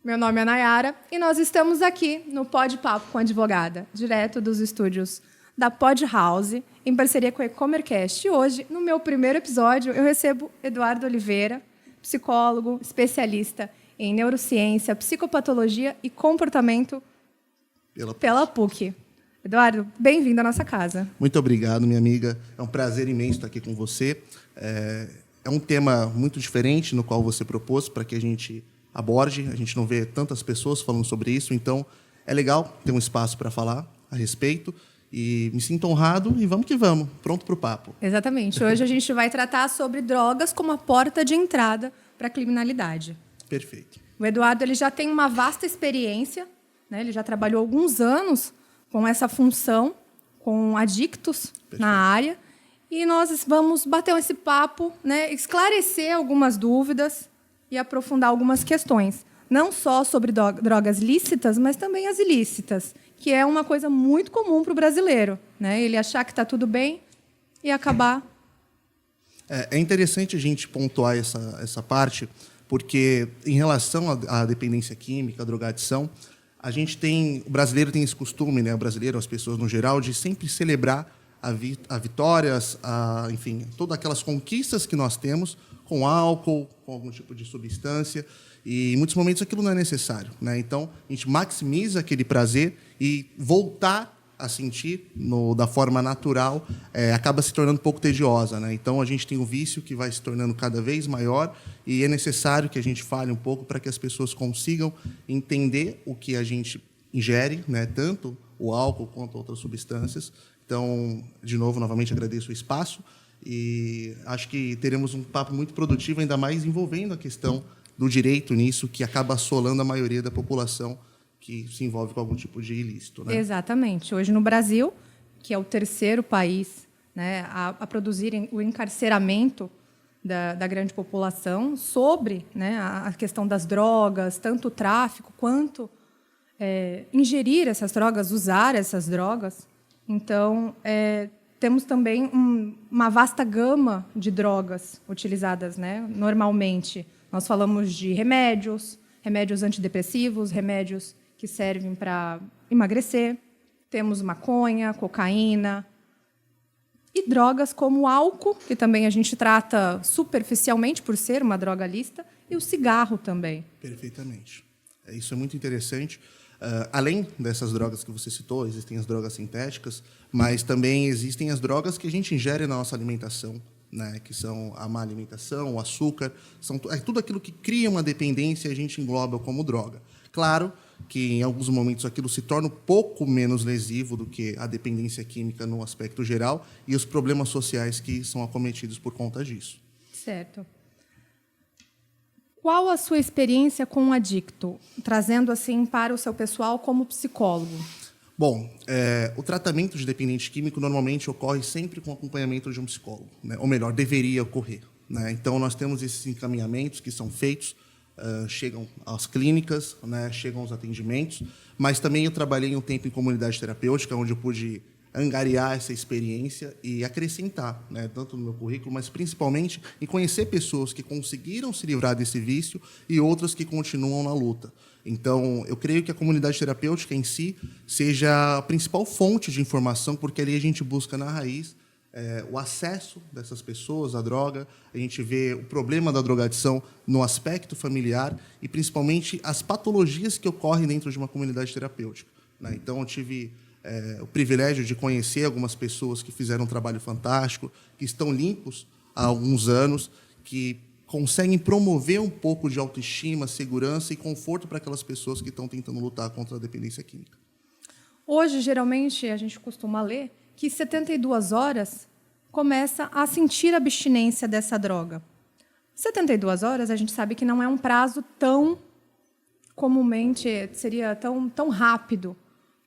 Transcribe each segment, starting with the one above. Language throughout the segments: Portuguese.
Meu nome é Nayara e nós estamos aqui no Pod Papo com a Advogada, direto dos estúdios da Pod House, em parceria com a Ecomercast. E hoje, no meu primeiro episódio, eu recebo Eduardo Oliveira, psicólogo, especialista em neurociência, psicopatologia e comportamento pela PUC. Eduardo, bem-vindo à nossa casa. Muito obrigado, minha amiga. É um prazer imenso estar aqui com você. É um tema muito diferente no qual você propôs para que a gente aborde. A gente não vê tantas pessoas falando sobre isso, então é legal ter um espaço para falar a respeito. E me sinto honrado e vamos que vamos, pronto para o papo. Exatamente. Hoje a gente vai tratar sobre drogas como a porta de entrada para a criminalidade. Perfeito. O Eduardo ele já tem uma vasta experiência, né? Ele já trabalhou alguns anos com essa função, com adictos na área. E nós vamos bater esse papo, né? Esclarecer algumas dúvidas e aprofundar algumas questões. Não só sobre drogas lícitas, mas também as ilícitas, que é uma coisa muito comum para o brasileiro, né? Ele achar que está tudo bem e acabar... É interessante a gente pontuar essa parte, porque em relação à dependência química, à drogadição, o brasileiro tem esse costume, né? O brasileiro, as pessoas no geral, de sempre celebrar a vitórias, enfim, todas aquelas conquistas que nós temos com álcool, com algum tipo de substância, e em muitos momentos aquilo não é necessário, né? Então, a gente maximiza aquele prazer e voltar a sentir da forma natural acaba se tornando um pouco tediosa, né? Então, a gente tem o vício que vai se tornando cada vez maior e é necessário que a gente fale um pouco para que as pessoas consigam entender o que a gente ingere, né? Tanto o álcool quanto outras substâncias. Então, de novo, novamente agradeço o espaço e acho que teremos um papo muito produtivo, ainda mais envolvendo a questão do direito nisso, que acaba assolando a maioria da população que se envolve com algum tipo de ilícito, né? Exatamente. Hoje, no Brasil, que é o terceiro país, né, a produzir o encarceramento da grande população sobre, né, a questão das drogas, tanto o tráfico quanto ingerir essas drogas, usar essas drogas. Então, temos também uma vasta gama de drogas utilizadas, né? Normalmente, nós falamos de remédios antidepressivos, remédios que servem para emagrecer. Temos maconha, cocaína e drogas como o álcool, que também a gente trata superficialmente por ser uma droga lícita, e o cigarro também. Perfeitamente. Isso é muito interessante. Além dessas drogas que você citou, existem as drogas sintéticas, mas também existem as drogas que a gente ingere na nossa alimentação, né, que são a má alimentação, o açúcar, tudo aquilo que cria uma dependência, a gente engloba como droga. Claro que, em alguns momentos, aquilo se torna um pouco menos lesivo do que a dependência química no aspecto geral e os problemas sociais que são acometidos por conta disso. Certo. Qual a sua experiência com um adicto, trazendo assim para o seu pessoal como psicólogo? Bom, o tratamento de dependente químico normalmente ocorre sempre com acompanhamento de um psicólogo, né? Ou melhor, deveria ocorrer, né? Então, nós temos esses encaminhamentos que são feitos, chegam às clínicas, né? Chegam aos atendimentos, mas também eu trabalhei um tempo em comunidade terapêutica, onde eu pude angariar essa experiência e acrescentar, né, tanto no meu currículo, mas principalmente em conhecer pessoas que conseguiram se livrar desse vício e outras que continuam na luta. Então, eu creio que a comunidade terapêutica em si seja a principal fonte de informação, porque ali a gente busca na raiz o acesso dessas pessoas à droga, a gente vê o problema da drogadição no aspecto familiar e, principalmente, as patologias que ocorrem dentro de uma comunidade terapêutica, né? Então, eu tive o privilégio de conhecer algumas pessoas que fizeram um trabalho fantástico, que estão limpos há alguns anos, que conseguem promover um pouco de autoestima, segurança e conforto para aquelas pessoas que estão tentando lutar contra a dependência química. Hoje, geralmente, a gente costuma ler que 72 horas começa a sentir a abstinência dessa droga. 72 horas, a gente sabe que não é um prazo tão comumente, seria tão rápido,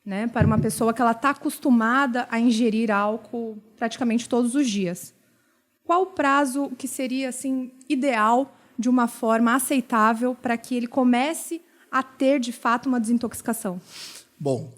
né, para uma pessoa que ela está acostumada a ingerir álcool praticamente todos os dias. Qual o prazo que seria assim, ideal, de uma forma aceitável, para que ele comece a ter, de fato, uma desintoxicação? Bom,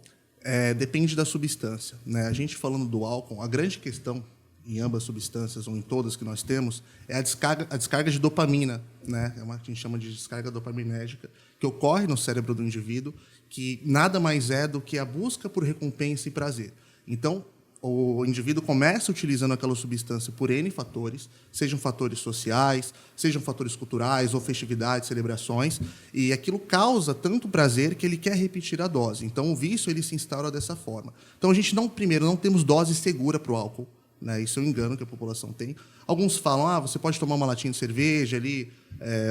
depende da substância, né? A gente falando do álcool, a grande questão em ambas substâncias ou em todas que nós temos, é a descarga de dopamina, né? É uma que a gente chama de descarga dopaminérgica, que ocorre no cérebro do indivíduo, que nada mais é do que a busca por recompensa e prazer. Então, o indivíduo começa utilizando aquela substância por N fatores, sejam fatores sociais, sejam fatores culturais ou festividades, celebrações, e aquilo causa tanto prazer que ele quer repetir a dose. Então, o vício ele se instaura dessa forma. Então, a gente primeiro, não temos dose segura para o álcool, né? Isso é um engano que a população tem. Alguns falam, você pode tomar uma latinha de cerveja ali,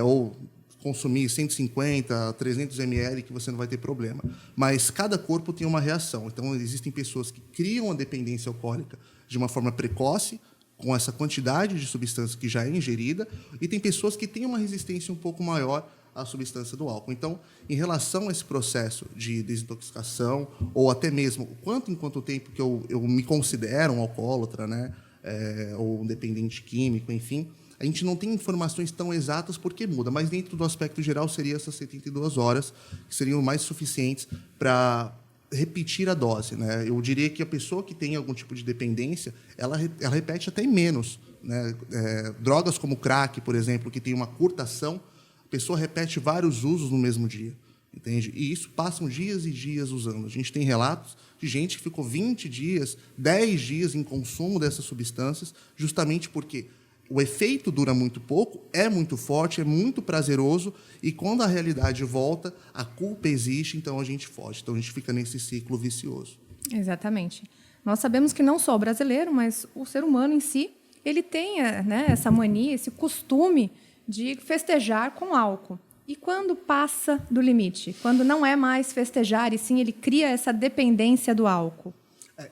ou consumir 150, 300 ml que você não vai ter problema. Mas cada corpo tem uma reação. Então, existem pessoas que criam a dependência alcoólica de uma forma precoce, com essa quantidade de substância que já é ingerida, e tem pessoas que têm uma resistência um pouco maior à substância do álcool. Então, em relação a esse processo de desintoxicação, ou até mesmo em quanto tempo que eu me considero um alcoólatra, né? Ou um dependente químico, enfim, a gente não tem informações tão exatas porque muda, mas dentro do aspecto geral seria essas 72 horas, que seriam mais suficientes para repetir a dose, né? Eu diria que a pessoa que tem algum tipo de dependência, ela repete até menos, né? Drogas como crack, por exemplo, que tem uma curta ação, a pessoa repete vários usos no mesmo dia, entende? E isso passam dias e dias usando. A gente tem relatos de gente que ficou 20 dias, 10 dias em consumo dessas substâncias, justamente porque o efeito dura muito pouco, é muito forte, é muito prazeroso, e quando a realidade volta, a culpa existe, então a gente foge. Então a gente fica nesse ciclo vicioso. Exatamente. Nós sabemos que não só o brasileiro, mas o ser humano em si, ele tem, né, essa mania, esse costume de festejar com álcool. E quando passa do limite? Quando não é mais festejar, e sim ele cria essa dependência do álcool.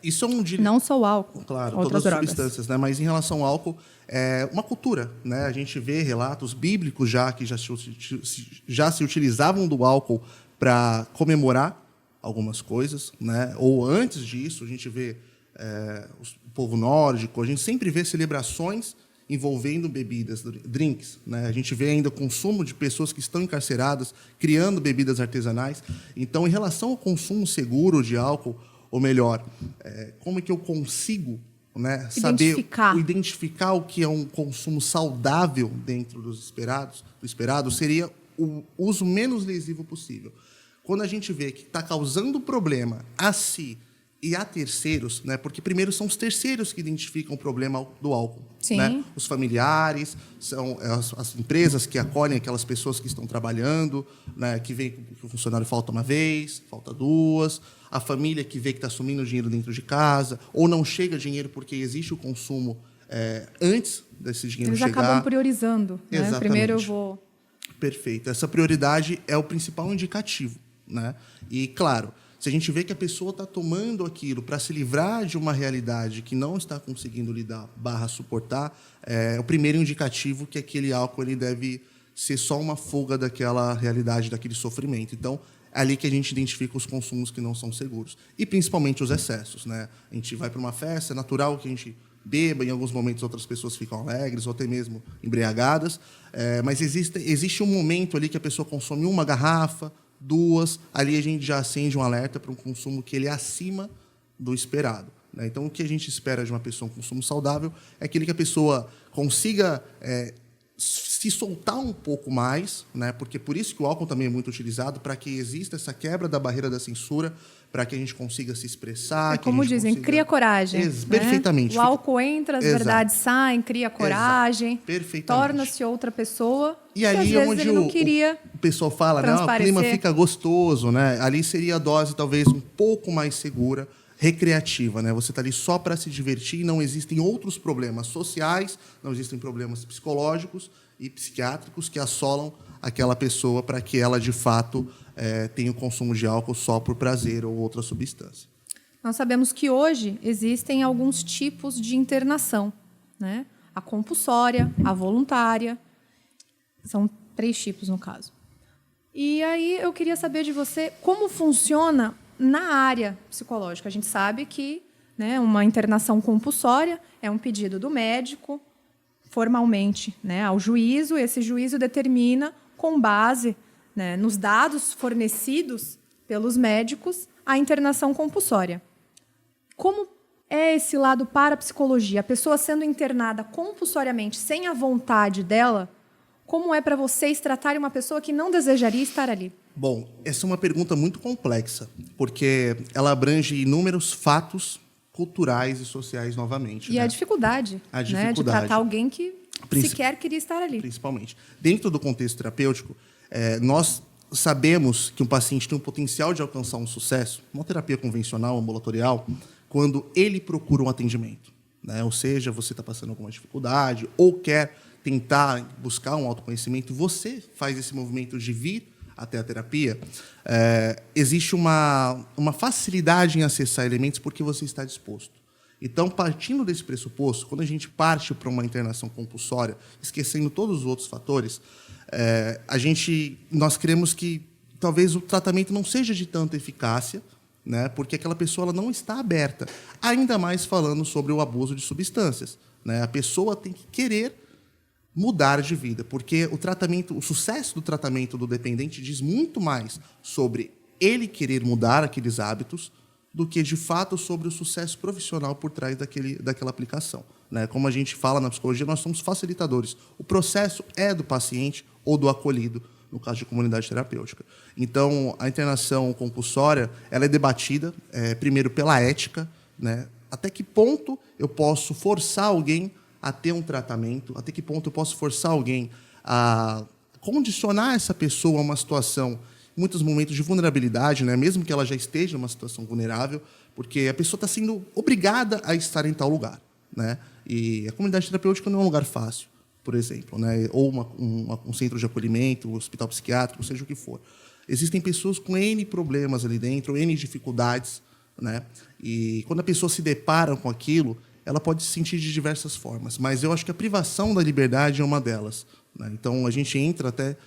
Isso é não só o álcool, claro, outras todas as drogas. substâncias, né? Mas em relação ao álcool, é uma cultura, né? A gente vê relatos bíblicos que já se utilizavam do álcool para comemorar algumas coisas, né? Ou antes disso, a gente vê o povo nórdico, a gente sempre vê celebrações envolvendo bebidas, drinks, né? A gente vê ainda o consumo de pessoas que estão encarceradas criando bebidas artesanais. Então, em relação ao consumo seguro de álcool, ou melhor, como é que eu consigo, né, identificar o que é um consumo saudável dentro do esperado seria o uso menos lesivo possível. Quando a gente vê que está causando problema a si e a terceiros, né, porque primeiro são os terceiros que identificam o problema do álcool. Sim. Né? Os familiares, são as empresas que acolhem aquelas pessoas que estão trabalhando, né, que vê que o funcionário falta uma vez, falta duas, a família que vê que está sumindo dinheiro dentro de casa, ou não chega dinheiro porque existe o consumo antes desse dinheiro chegar. Eles acabam priorizando. Né? Exatamente. Primeiro eu vou... Perfeito. Essa prioridade é o principal indicativo, né? E, claro, se a gente vê que a pessoa está tomando aquilo para se livrar de uma realidade que não está conseguindo lidar / suportar, é o primeiro indicativo que aquele álcool ele deve ser só uma fuga daquela realidade, daquele sofrimento. Então, é ali que a gente identifica os consumos que não são seguros. E, principalmente, os excessos, né? A gente vai para uma festa, é natural que a gente beba, em alguns momentos outras pessoas ficam alegres ou até mesmo embriagadas, mas existe um momento ali que a pessoa consome uma garrafa, duas, ali a gente já acende um alerta para um consumo que ele é acima do esperado, né? Então, o que a gente espera de uma pessoa com consumo saudável é aquele que a pessoa consiga se soltar um pouco mais, né? Porque por isso que o álcool também é muito utilizado, para que exista essa quebra da barreira da censura, para que a gente consiga se expressar. Como dizem, cria coragem. Né? Perfeitamente. O álcool entra, as verdades saem, cria coragem, torna-se outra pessoa. E ali é onde o pessoal fala, né? O clima fica gostoso, né? Ali seria a dose talvez um pouco mais segura, recreativa, né? Você está ali só para se divertir, não existem outros problemas sociais, não existem problemas psicológicos e psiquiátricos que assolam aquela pessoa para que ela, de fato, tenha o consumo de álcool só por prazer ou outra substância. Nós sabemos que hoje existem alguns tipos de internação, né? A compulsória, a voluntária, são 3 tipos no caso. E aí eu queria saber de você como funciona na área psicológica. A gente sabe que, né, uma internação compulsória é um pedido do médico, formalmente, né, ao juízo. Esse juízo determina, com base, né, nos dados fornecidos pelos médicos, a internação compulsória. Como é esse lado parapsicologia? A pessoa sendo internada compulsoriamente, sem a vontade dela, como é para vocês tratarem uma pessoa que não desejaria estar ali? Bom, essa é uma pergunta muito complexa, porque ela abrange inúmeros fatos culturais e sociais novamente. E né? a dificuldade, A né, de dificuldade. tratar alguém que sequer queria estar ali. Principalmente. Dentro do contexto terapêutico, nós sabemos que um paciente tem um potencial de alcançar um sucesso, uma terapia convencional, ambulatorial, quando ele procura um atendimento. Né? Ou seja, você está passando alguma dificuldade ou quer tentar buscar um autoconhecimento, você faz esse movimento de vir até a terapia, existe uma facilidade em acessar elementos porque você está disposto. Então, partindo desse pressuposto, quando a gente parte para uma internação compulsória, esquecendo todos os outros fatores, nós cremos que talvez o tratamento não seja de tanta eficácia, né, porque aquela pessoa ela não está aberta. Ainda mais falando sobre o abuso de substâncias. Né? A pessoa tem que querer mudar de vida, porque o sucesso do tratamento do dependente diz muito mais sobre ele querer mudar aqueles hábitos do que, de fato, sobre o sucesso profissional por trás daquela aplicação. Né? Como a gente fala na psicologia, nós somos facilitadores. O processo é do paciente ou do acolhido, no caso de comunidade terapêutica. Então, a internação compulsória ela é debatida, primeiro, pela ética, né? Até que ponto eu posso forçar alguém a ter um tratamento, até que ponto eu posso forçar alguém a condicionar essa pessoa a uma situação, em muitos momentos de vulnerabilidade, né? Mesmo que ela já esteja numa situação vulnerável, porque a pessoa está sendo obrigada a estar em tal lugar. Né? E a comunidade terapêutica não é um lugar fácil, por exemplo, né? Ou um centro de acolhimento, um hospital psiquiátrico, seja o que for. Existem pessoas com N problemas ali dentro, N dificuldades. Né? E quando a pessoa se depara com aquilo, ela pode se sentir de diversas formas, mas eu acho que a privação da liberdade é uma delas. Né? Então, a gente entra até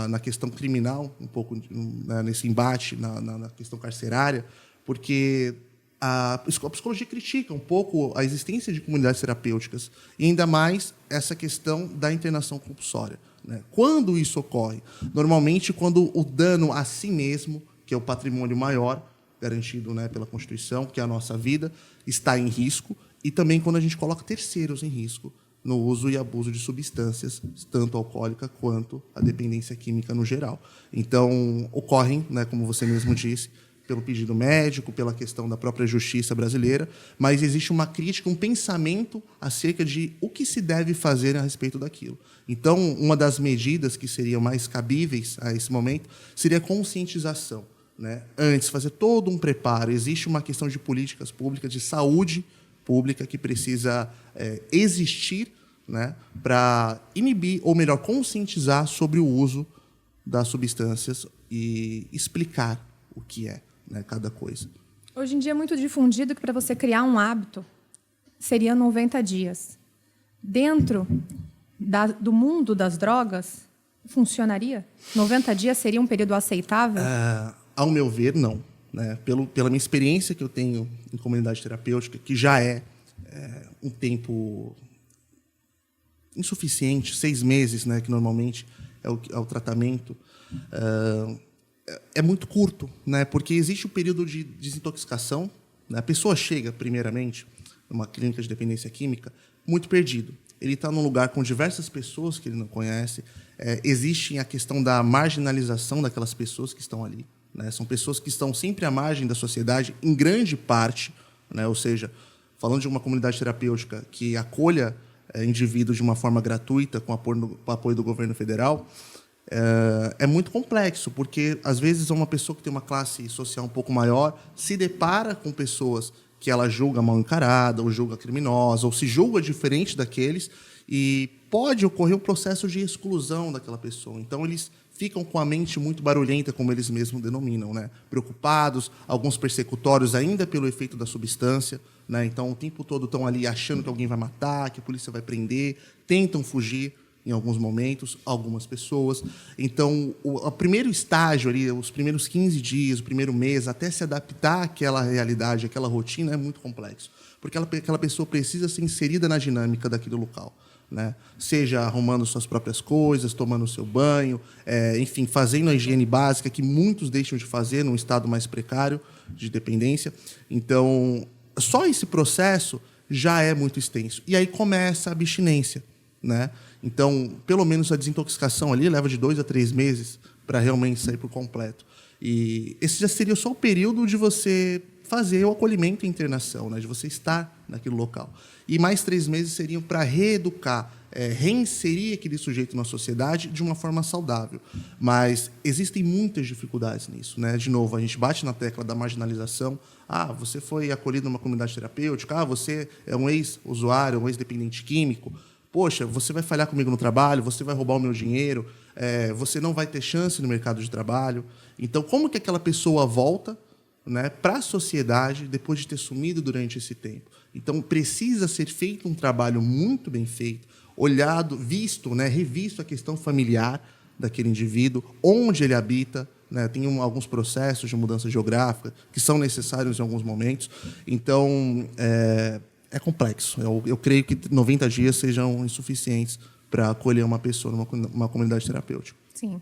na questão criminal, um pouco, né, nesse embate na questão carcerária, porque a psicologia critica um pouco a existência de comunidades terapêuticas, e ainda mais essa questão da internação compulsória. Né? Quando isso ocorre? Normalmente, quando o dano a si mesmo, que é o patrimônio maior, garantido, né, pela Constituição, que é a nossa vida, está em risco, e também quando a gente coloca terceiros em risco no uso e abuso de substâncias, tanto alcoólica quanto a dependência química no geral. Então, ocorrem, né, como você mesmo disse, pelo pedido médico, pela questão da própria justiça brasileira, mas existe uma crítica, um pensamento acerca de o que se deve fazer a respeito daquilo. Então, uma das medidas que seriam mais cabíveis a esse momento seria a conscientização. Né? Antes, fazer todo um preparo. Existe uma questão de políticas públicas, de saúde pública, que precisa existir, né, para inibir, ou melhor, conscientizar sobre o uso das substâncias e explicar o que é, né, cada coisa. Hoje em dia é muito difundido que para você criar um hábito seria 90 dias. Dentro do mundo das drogas, funcionaria? 90 dias seria um período aceitável? Ao meu ver, não. Né? Pela minha experiência que eu tenho em comunidade terapêutica, que já é um tempo insuficiente, 6 meses, né, que normalmente é o tratamento, é muito curto, né, porque existe um período de desintoxicação. Né? A pessoa chega, primeiramente, numa clínica de dependência química, muito perdido. Ele está num lugar com diversas pessoas que ele não conhece. Existe a questão da marginalização daquelas pessoas que estão ali. Né? São pessoas que estão sempre à margem da sociedade, em grande parte. Né? Ou seja, falando de uma comunidade terapêutica que acolha indivíduos de uma forma gratuita, com apoio do governo federal, é muito complexo, porque, às vezes, uma pessoa que tem uma classe social um pouco maior se depara com pessoas que ela julga mal encarada, ou julga criminosa, ou se julga diferente daqueles, e pode ocorrer um processo de exclusão daquela pessoa. Então, eles ficam com a mente muito barulhenta, como eles mesmos denominam, né? Preocupados, alguns persecutórios ainda pelo efeito da substância. Né? Então, o tempo todo estão ali achando que alguém vai matar, que a polícia vai prender, tentam fugir em alguns momentos, algumas pessoas. Então, o primeiro estágio, ali, os primeiros 15 dias, o primeiro mês, até se adaptar àquela realidade, àquela rotina, é muito complexo. Porque aquela pessoa precisa ser inserida na dinâmica daquele local. Né? Seja arrumando suas próprias coisas, tomando o seu banho, enfim, fazendo a higiene básica, que muitos deixam de fazer num estado mais precário de dependência. Então, só esse processo já é muito extenso. E aí começa a abstinência, né? Então, pelo menos a desintoxicação ali leva de 2 a 3 meses para realmente sair por completo. E esse já seria só o período de você fazer o acolhimento e internação, né? De você estar naquele local. E mais 3 meses seriam para reeducar, reinserir aquele sujeito na sociedade de uma forma saudável. Mas existem muitas dificuldades nisso, né? De novo, a gente bate na tecla da marginalização. Você foi acolhido numa comunidade terapêutica. Você é um ex-usuário, um ex-dependente químico. Poxa, você vai falhar comigo no trabalho, você vai roubar o meu dinheiro, você não vai ter chance no mercado de trabalho. Então, como que aquela pessoa volta, né, para a sociedade depois de ter sumido durante esse tempo? Então, precisa ser feito um trabalho muito bem feito, olhado, visto, né, revisto a questão familiar daquele indivíduo, onde ele habita, né, tem alguns processos de mudança geográfica que são necessários em alguns momentos. Então, é complexo. Eu creio que 90 dias sejam insuficientes para acolher uma pessoa numa comunidade terapêutica. Sim.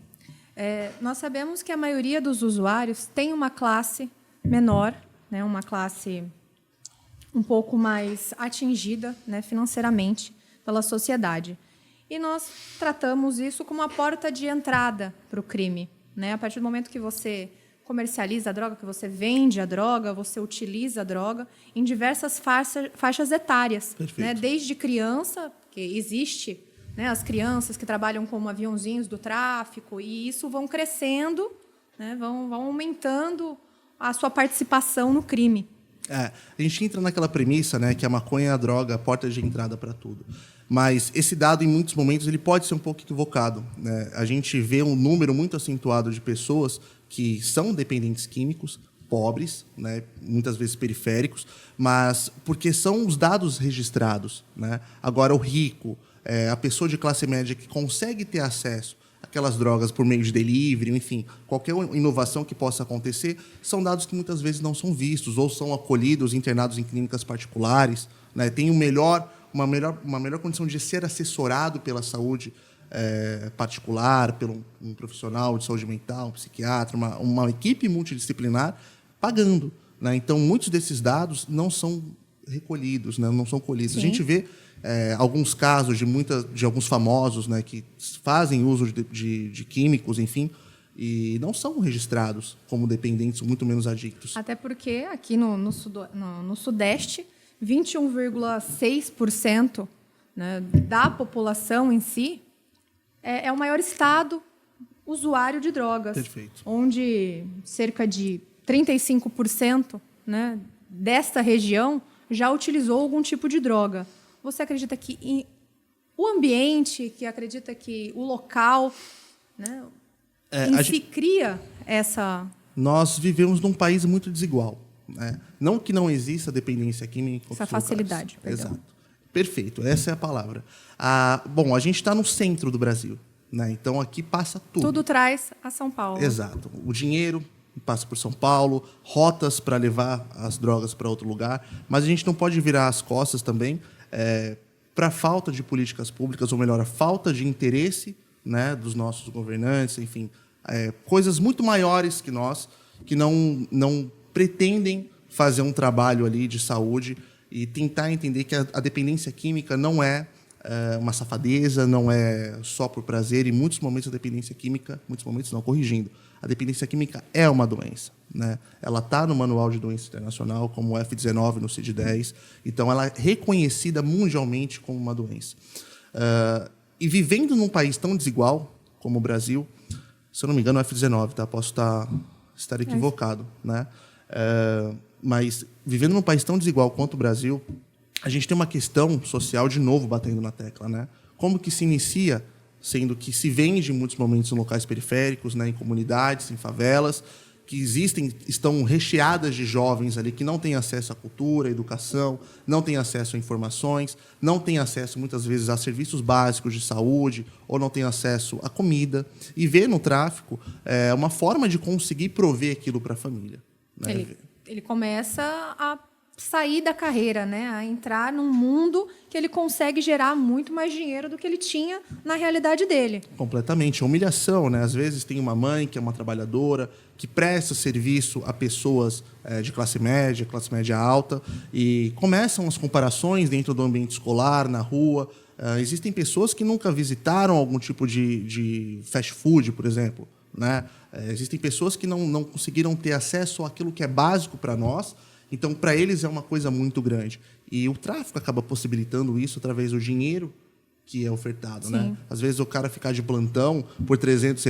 Nós sabemos que a maioria dos usuários tem uma classe menor, né, uma classe um pouco mais atingida, né, financeiramente pela sociedade. E nós tratamos isso como uma porta de entrada para o crime, né? A partir do momento que você comercializa a droga, que você vende a droga, você utiliza a droga em diversas faixas etárias, né? Desde criança, que existe, né, as crianças que trabalham como aviãozinhos do tráfico, e isso vão crescendo, né, vão aumentando a sua participação no crime. A gente entra naquela premissa, né, que a maconha é a droga, a porta de entrada para tudo. Mas esse dado, em muitos momentos, ele pode ser um pouco equivocado, né? A gente vê um número muito acentuado de pessoas que são dependentes químicos, pobres, né, muitas vezes periféricos, mas porque são os dados registrados, né? Agora, o rico, a pessoa de classe média que consegue ter acesso àquelas drogas por meio de delivery, enfim, qualquer inovação que possa acontecer, são dados que muitas vezes não são vistos ou são acolhidos, internados em clínicas particulares, né? Tem uma melhor condição de ser assessorado pela saúde particular, pelo um profissional de saúde mental, um psiquiatra, uma equipe multidisciplinar pagando, né? Então, muitos desses dados não são recolhidos, né? Não são colhidos. Sim. A gente vê alguns casos de alguns famosos, né, que fazem uso de químicos, enfim, e não são registrados como dependentes, muito menos adictos. Até porque aqui no Sudeste, 21,6%, né, da população em si é o maior estado usuário de drogas. Perfeito. Onde cerca de 35%, né, desta região já utilizou algum tipo de droga. Você acredita que o ambiente, que acredita que o local, né, cria essa... Nós vivemos num país muito desigual, né? Não que não exista dependência química. Essa facilidade. Exato. Perfeito, essa é a palavra. Bom, a gente está no centro do Brasil, né? Então aqui passa tudo. Tudo traz a São Paulo. Exato. O dinheiro passa por São Paulo, rotas para levar as drogas para outro lugar, mas a gente não pode virar as costas também para a falta de políticas públicas, ou melhor, a falta de interesse, né, dos nossos governantes, enfim, coisas muito maiores que nós, que não pretendem fazer um trabalho ali de saúde e tentar entender que a dependência química não é uma safadeza, não é só por prazer. Em muitos momentos a dependência química, muitos momentos não, corrigindo, a dependência química é uma doença, né? Ela está no Manual de Doença Internacional como F19 no CID-10, então ela é reconhecida mundialmente como uma doença. E vivendo num país tão desigual como o Brasil, se eu não me engano é F19, tá? Posso estar equivocado, né? Mas vivendo num país tão desigual quanto o Brasil, a gente tem uma questão social de novo batendo na tecla, né? Como que se inicia, sendo que se vende em muitos momentos em locais periféricos, né, em comunidades, em favelas, que estão recheadas de jovens ali que não têm acesso à cultura, à educação, não têm acesso a informações, não têm acesso, muitas vezes, a serviços básicos de saúde, ou não têm acesso à comida, e vê no tráfico uma forma de conseguir prover aquilo para a família, né? Ele começa a sair da carreira, né? A entrar num mundo que ele consegue gerar muito mais dinheiro do que ele tinha na realidade dele. Completamente. A humilhação, né? Às vezes tem uma mãe que é uma trabalhadora, que presta serviço a pessoas de classe média alta, e começam as comparações dentro do ambiente escolar, na rua. Existem pessoas que nunca visitaram algum tipo de fast food, por exemplo, né? Existem pessoas que não conseguiram ter acesso àquilo que é básico para nós. Então, para eles é uma coisa muito grande. E o tráfico acaba possibilitando isso através do dinheiro que é ofertado, né? Às vezes o cara ficar de plantão por R$ 300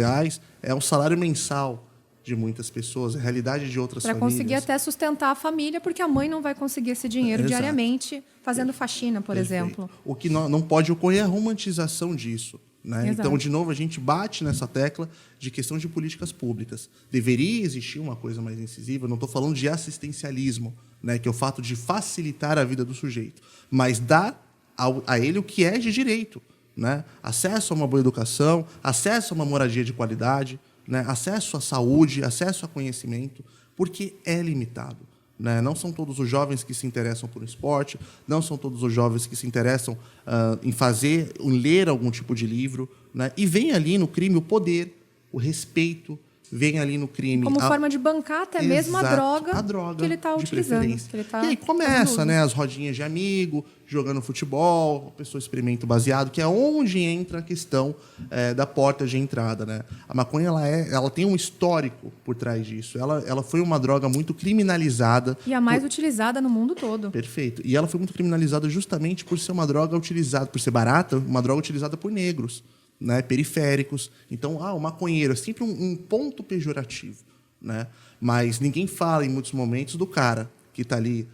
é um salário mensal de muitas pessoas, é a realidade de outras famílias. Para conseguir até sustentar a família, porque a mãe não vai conseguir esse dinheiro diariamente fazendo faxina, por exemplo. O que não pode ocorrer é a romantização disso. Né? Então, de novo, a gente bate nessa tecla de questão de políticas públicas. Deveria existir uma coisa mais incisiva, não estou falando de assistencialismo, né? Que é o fato de facilitar a vida do sujeito, mas dar a ele o que é de direito. Né? Acesso a uma boa educação, acesso a uma moradia de qualidade, né? Acesso à saúde, acesso a conhecimento, porque é limitado. Né? Não são todos os jovens que se interessam por um esporte, não são todos os jovens que se interessam em ler algum tipo de livro. Né? E vem ali no crime o poder, o respeito, vem ali no crime... Como forma de bancar até mesmo a droga que ele está utilizando. E aí começa, né, as rodinhas de amigo, jogando futebol, a pessoa experimenta o baseado, que é onde entra a questão da porta de entrada. Né? A maconha ela tem um histórico por trás disso. Ela foi uma droga muito criminalizada. E a mais utilizada no mundo todo. Perfeito. E ela foi muito criminalizada justamente por ser uma droga utilizada, por ser barata, uma droga utilizada por negros. Né, periféricos. Então, o maconheiro é sempre um ponto pejorativo. Né? Mas ninguém fala, em muitos momentos, do cara que está ali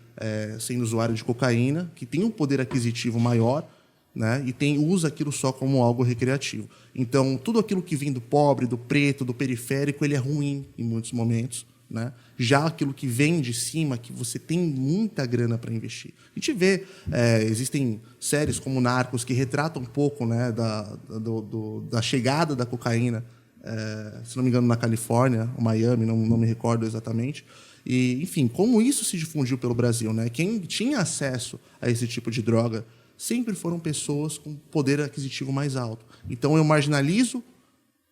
sendo usuário de cocaína, que tem um poder aquisitivo maior, né, e usa aquilo só como algo recreativo. Então, tudo aquilo que vem do pobre, do preto, do periférico, ele é ruim em muitos momentos. Né? Já aquilo que vem de cima, que você tem muita grana para investir. A gente vê, existem séries como Narcos que retratam um pouco, né, da chegada da cocaína, se não me engano, na Califórnia, ou Miami, não me recordo exatamente. E, enfim, como isso se difundiu pelo Brasil. Né? Quem tinha acesso a esse tipo de droga sempre foram pessoas com poder aquisitivo mais alto. Então, eu marginalizo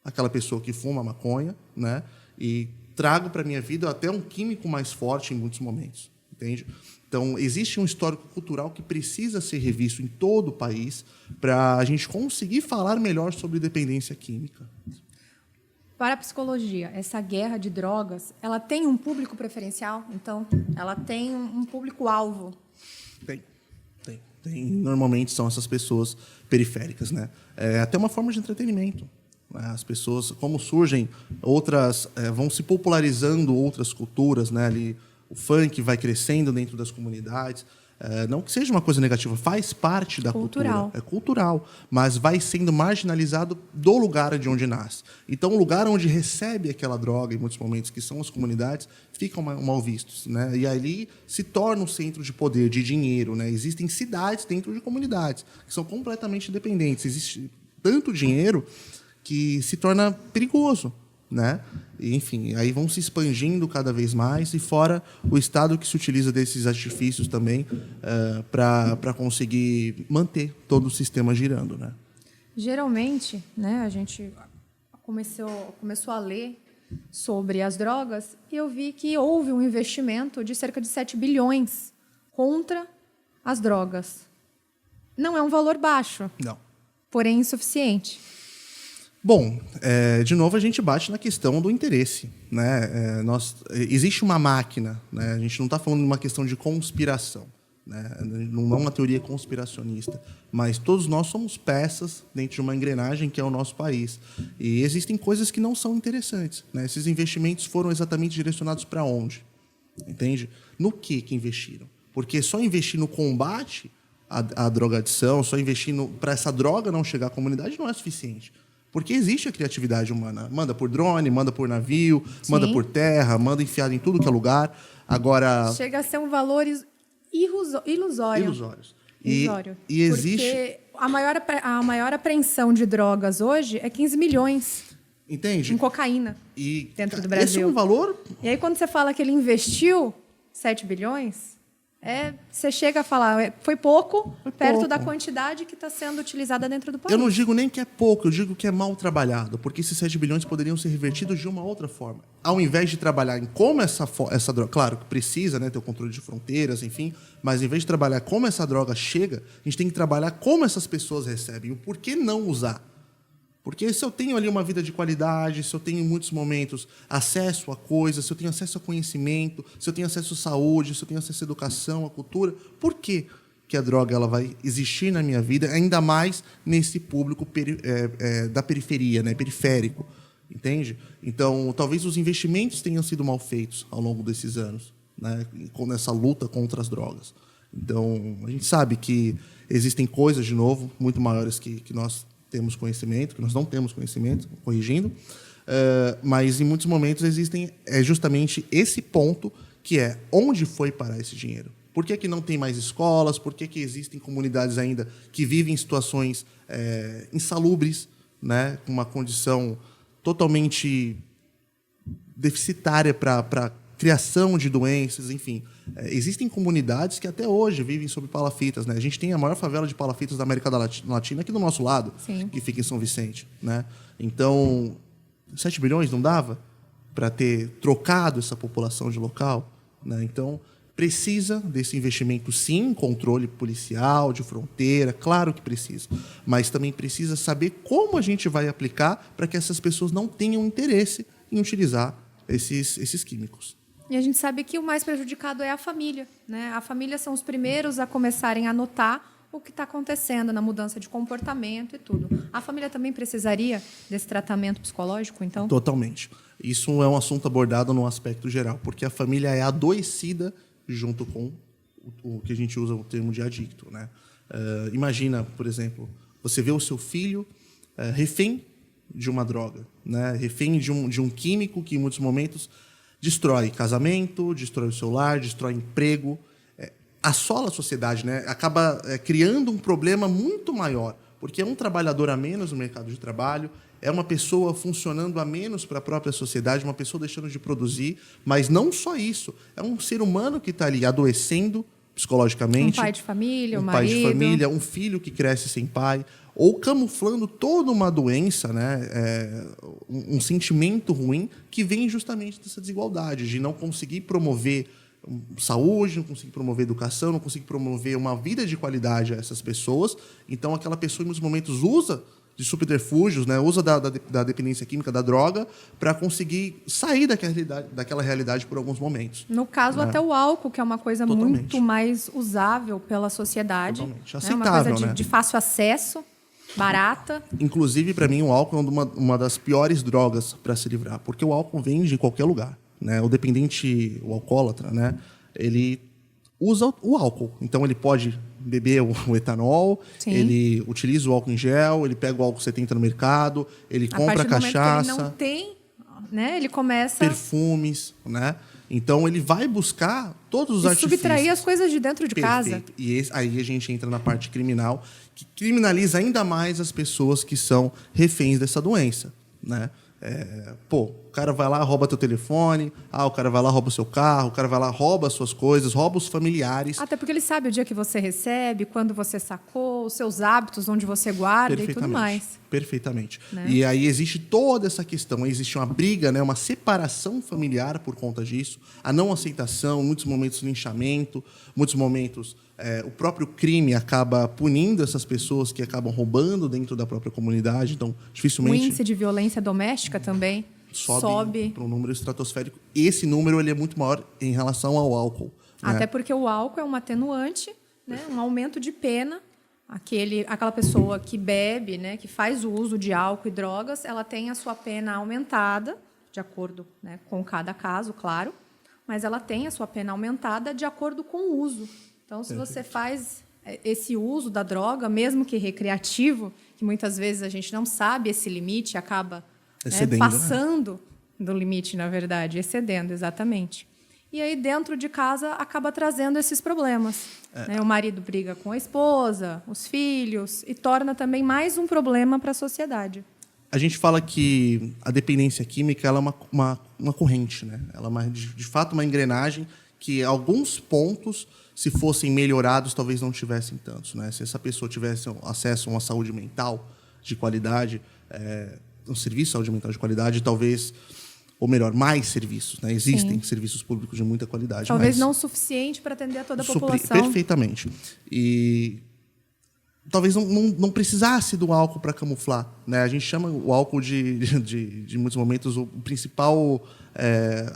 aquela pessoa que fuma maconha, né, e trago para a minha vida até um químico mais forte em muitos momentos, entende? Então, existe um histórico cultural que precisa ser revisto em todo o país para a gente conseguir falar melhor sobre dependência química. Para a psicologia, essa guerra de drogas, ela tem um público preferencial? Então, ela tem um público-alvo? Tem. Normalmente são essas pessoas periféricas, né? É até uma forma de entretenimento. As pessoas, como surgem outras, vão se popularizando outras culturas, né? Ali, o funk vai crescendo dentro das comunidades. Não que seja uma coisa negativa, faz parte da cultura. É cultural, mas vai sendo marginalizado do lugar de onde nasce. Então, o lugar onde recebe aquela droga, em muitos momentos, que são as comunidades, ficam mal vistos. Né? E ali se torna um centro de poder, de dinheiro. Né? Existem cidades dentro de comunidades que são completamente dependentes. Existe tanto dinheiro que se torna perigoso, né? E, enfim, aí vão se expandindo cada vez mais, e fora o Estado que se utiliza desses artifícios também para conseguir manter todo o sistema girando, né? Geralmente, né, a gente começou a ler sobre as drogas e eu vi que houve um investimento de cerca de 7 bilhões contra as drogas. Não é um valor baixo, Não. Porém insuficiente. Bom, de novo a gente bate na questão do interesse. Né? Existe uma máquina, né? A gente não está falando de uma questão de conspiração. Né? Não é uma teoria conspiracionista, mas todos nós somos peças dentro de uma engrenagem que é o nosso país. E existem coisas que não são interessantes. Né? Esses investimentos foram exatamente direcionados para onde? Entende? No que investiram? Porque só investir no combate à drogadição, só investir para essa droga não chegar à comunidade não é suficiente. Porque existe a criatividade humana. Manda por drone, manda por navio, Sim. manda por terra, manda enfiado em tudo que é lugar. Agora... Chega a ser um valor ilusório. Ilusório. E existe... Porque a maior apreensão de drogas hoje é 15 milhões. Entende? Em cocaína dentro do Brasil. Esse é um valor... E aí, quando você fala que ele investiu 7 bilhões, Você chega a falar, foi pouco, perto pouco. da quantidade que está sendo utilizada dentro do país. Eu não digo nem que é pouco, eu digo que é mal trabalhado, porque esses 7 bilhões poderiam ser revertidos de uma outra forma. Ao invés de trabalhar em como essa droga... Claro que precisa, né, ter o controle de fronteiras, enfim, mas em vez de trabalhar como essa droga chega, a gente tem que trabalhar como essas pessoas recebem. O porquê não usar? Porque se eu tenho ali uma vida de qualidade, se eu tenho em muitos momentos acesso a coisas, se eu tenho acesso a conhecimento, se eu tenho acesso à saúde, se eu tenho acesso à educação, à cultura, por que a droga ela vai existir na minha vida, ainda mais nesse público da periferia, né, periférico, entende? Então, talvez os investimentos tenham sido mal feitos ao longo desses anos, né, nessa luta contra as drogas. Então, a gente sabe que existem coisas, de novo, muito maiores que nós temos conhecimento, que nós não temos conhecimento, corrigindo, mas em muitos momentos existem justamente esse ponto que é onde foi parar esse dinheiro. Por que não tem mais escolas? Por que existem comunidades ainda que vivem em situações insalubres, né, com uma condição totalmente deficitária para criação de doenças, enfim. Existem comunidades que até hoje vivem sob palafitas, né? A gente tem a maior favela de palafitas da América Latina aqui do nosso lado, Sim. que fica em São Vicente, né? Então, 7 bilhões não dava para ter trocado essa população de local, né? Então, precisa desse investimento, sim, controle policial, de fronteira, claro que precisa, mas também precisa saber como a gente vai aplicar para que essas pessoas não tenham interesse em utilizar esses químicos. E a gente sabe que o mais prejudicado é a família, né? A família são os primeiros a começarem a notar o que está acontecendo na mudança de comportamento e tudo. A família também precisaria desse tratamento psicológico, então? Totalmente. Isso é um assunto abordado no aspecto geral, porque a família é adoecida junto com o que a gente usa o termo de adicto, né? Imagina, por exemplo, você vê o seu filho refém de uma droga, né? Refém de um químico que, em muitos momentos, destrói casamento, destrói o seu lar, destrói emprego, assola a sociedade, né? Acaba criando um problema muito maior, porque é um trabalhador a menos no mercado de trabalho, é uma pessoa funcionando a menos para a própria sociedade, uma pessoa deixando de produzir, mas não só isso, é um ser humano que está ali adoecendo psicologicamente. Um pai de família, um pai de família, um filho que cresce sem pai, ou camuflando toda uma doença, né, um sentimento ruim que vem justamente dessa desigualdade, de não conseguir promover saúde, não conseguir promover educação, não conseguir promover uma vida de qualidade a essas pessoas. Então, aquela pessoa, em muitos momentos, usa de subterfúgios, né, usa da dependência química, da droga, para conseguir sair daquela realidade por alguns momentos. No caso, até o álcool, que é uma coisa Totalmente. muito mais usável pela sociedade. Totalmente. Né? Uma Aceitável, coisa né? de fácil acesso, barata. Inclusive, para mim, o álcool é uma das piores drogas para se livrar, porque o álcool vende em qualquer lugar, né? O dependente, o alcoólatra, né, ele usa o álcool. Então, ele pode beber o etanol, Sim. ele utiliza o álcool em gel, ele pega o álcool 70 no mercado, ele compra cachaça. Ele não tem, né? Ele começa perfumes, né? Então, ele vai buscar todos os artifícios. Subtrair as coisas de dentro de casa. E aí a gente entra na parte criminal, que criminaliza ainda mais as pessoas que são reféns dessa doença, né? O cara vai lá, rouba teu telefone, o cara vai lá, rouba o seu carro, o cara vai lá, rouba as suas coisas, rouba os familiares. Até porque ele sabe o dia que você recebe, quando você sacou, os seus hábitos, onde você guarda e tudo mais. Perfeitamente. Né? E aí existe toda essa questão, existe uma briga, né, uma separação familiar por conta disso, a não aceitação, muitos momentos linchamento, muitos momentos o próprio crime acaba punindo essas pessoas que acabam roubando dentro da própria comunidade, então dificilmente... O índice de violência doméstica também sobe para um número estratosférico. Esse número ele é muito maior em relação ao álcool. Até né? porque o álcool é um atenuante, né? Um aumento de pena. Aquela pessoa que bebe, né, que faz o uso de álcool e drogas, ela tem a sua pena aumentada, de acordo, né, com cada caso, claro, mas ela tem a sua pena aumentada de acordo com o uso. Então, se você faz esse uso da droga, mesmo que recreativo, que muitas vezes a gente não sabe esse limite, acaba passando do limite, na verdade, excedendo, exatamente. E aí, dentro de casa, acaba trazendo esses problemas. Né? O marido briga com a esposa, os filhos, e torna também mais um problema para a sociedade. A gente fala que a dependência química ela é uma corrente, né? Ela é de fato uma engrenagem que alguns pontos, se fossem melhorados, talvez não tivessem tantos, né? Se essa pessoa tivesse acesso a uma saúde mental de qualidade, um serviço de saúde mental de qualidade, talvez, ou melhor, mais serviços, né? Existem serviços públicos de muita qualidade. Talvez mas não o suficiente para atender a toda a população. Perfeitamente. E talvez não precisasse do álcool para camuflar, né? A gente chama o álcool de muitos momentos o principal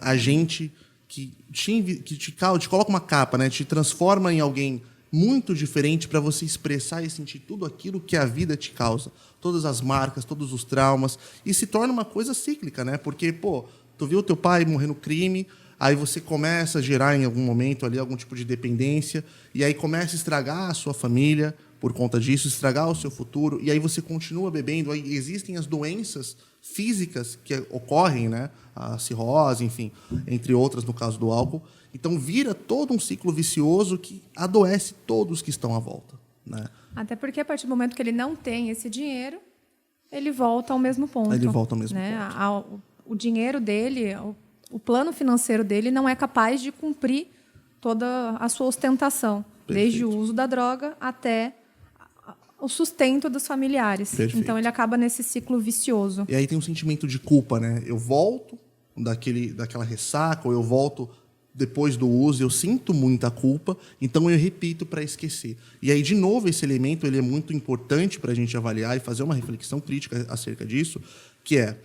agente que te coloca uma capa, né? Te transforma em alguém muito diferente para você expressar e sentir tudo aquilo que a vida te causa. Todas as marcas, todos os traumas. E se torna uma coisa cíclica, né? Porque, tu viu teu pai morrer no crime, aí você começa a gerar em algum momento ali algum tipo de dependência, e aí começa a estragar a sua família por conta disso, estragar o seu futuro, e aí você continua bebendo. Aí existem as doenças físicas que ocorrem, né? A cirrose, enfim, entre outras no caso do álcool. Então vira todo um ciclo vicioso que adoece todos que estão à volta, né? Até porque a partir do momento que ele não tem esse dinheiro, ele volta ao mesmo ponto. Ele volta ao mesmo ponto. O dinheiro dele, o plano financeiro dele não é capaz de cumprir toda a sua ostentação, desde o uso da droga até o sustento dos familiares. Perfeito. Então ele acaba nesse ciclo vicioso. E aí tem um sentimento de culpa, né? Eu volto daquela ressaca, ou eu volto depois do uso, eu sinto muita culpa, então eu repito para esquecer. E aí, de novo, esse elemento ele é muito importante para a gente avaliar e fazer uma reflexão crítica acerca disso, que é,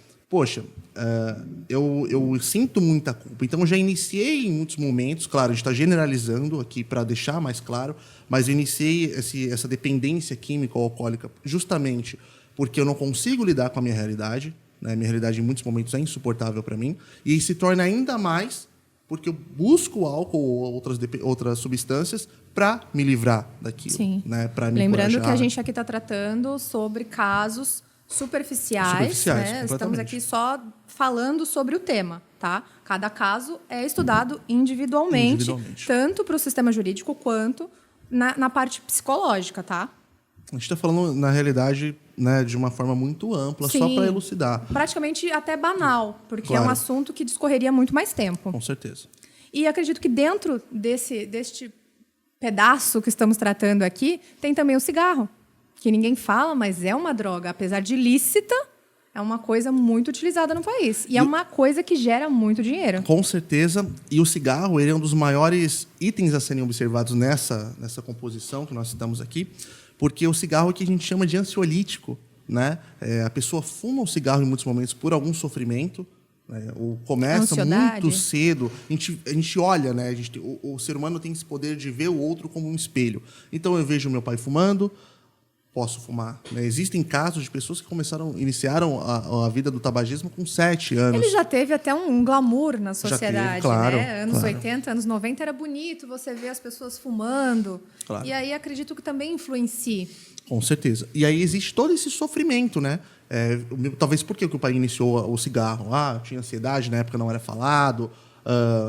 eu sinto muita culpa, então eu já iniciei em muitos momentos, claro, a gente está generalizando aqui para deixar mais claro, mas eu iniciei essa dependência química ou alcoólica justamente porque eu não consigo lidar com a minha realidade, né? Minha realidade, em muitos momentos, é insuportável para mim, e se torna ainda mais porque eu busco álcool ou outras substâncias para me livrar daquilo. Sim. Né? Para me Lembrando encorajar. que a gente aqui está tratando sobre casos superficiais, né? Estamos aqui só falando sobre o tema, tá? Cada caso é estudado individualmente. Tanto para o sistema jurídico quanto na parte psicológica, tá? A gente está falando, na realidade, né, de uma forma muito ampla, só para elucidar. Praticamente até banal, porque é um assunto que discorreria muito mais tempo. Com certeza. E acredito que dentro deste pedaço que estamos tratando aqui, tem também o cigarro, que ninguém fala, mas é uma droga. Apesar de ilícita, é uma coisa muito utilizada no país. E é uma coisa que gera muito dinheiro. Com certeza. E o cigarro ele é um dos maiores itens a serem observados nessa composição que nós citamos aqui, porque o cigarro é o que a gente chama de ansiolítico, né? A pessoa fuma o cigarro em muitos momentos por algum sofrimento, né? Ou começa muito cedo. A gente olha, né? O ser humano tem esse poder de ver o outro como um espelho. Então eu vejo meu pai fumando, posso fumar, né? Existem casos de pessoas que iniciaram a vida do tabagismo com 7 anos. Ele já teve até um glamour na sociedade, já teve, claro, né? Anos 80, anos 90 era bonito você ver as pessoas fumando. Claro. E aí acredito que também influencie. Com certeza. E aí existe todo esse sofrimento, né? Talvez porque o pai iniciou o cigarro. Tinha ansiedade, na época não era falado.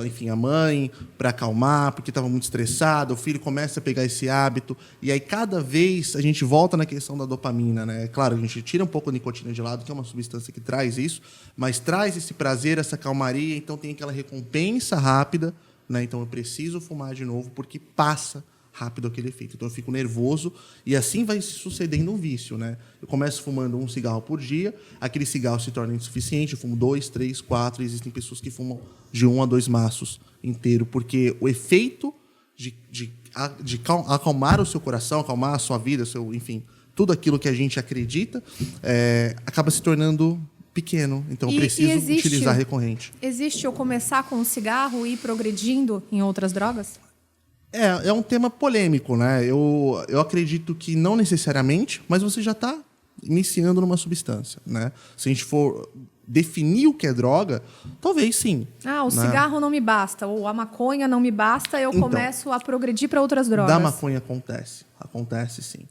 Enfim, a mãe, para acalmar, porque estava muito estressado, o filho começa a pegar esse hábito, e aí cada vez a gente volta na questão da dopamina, né? Claro, a gente tira um pouco a nicotina de lado, que é uma substância que traz isso, mas traz esse prazer, essa calmaria, então tem aquela recompensa rápida, né? Então eu preciso fumar de novo, porque passa rápido aquele efeito. Então eu fico nervoso e assim vai se sucedendo um vício, né? Eu começo fumando um cigarro por dia, aquele cigarro se torna insuficiente, eu fumo 2, 3, 4, e existem pessoas que fumam de 1 a 2 maços inteiro, porque o efeito de acalmar o seu coração, acalmar a sua vida, enfim, tudo aquilo que a gente acredita, acaba se tornando pequeno. Então eu preciso utilizar recorrente. Existe eu começar com o cigarro e ir progredindo em outras drogas? É um tema polêmico, né? Eu acredito que não necessariamente, mas você já está iniciando numa substância, né? Se a gente for definir o que é droga, talvez sim. O cigarro não me basta, ou a maconha não me basta, eu começo a progredir para outras drogas. Da maconha acontece sim.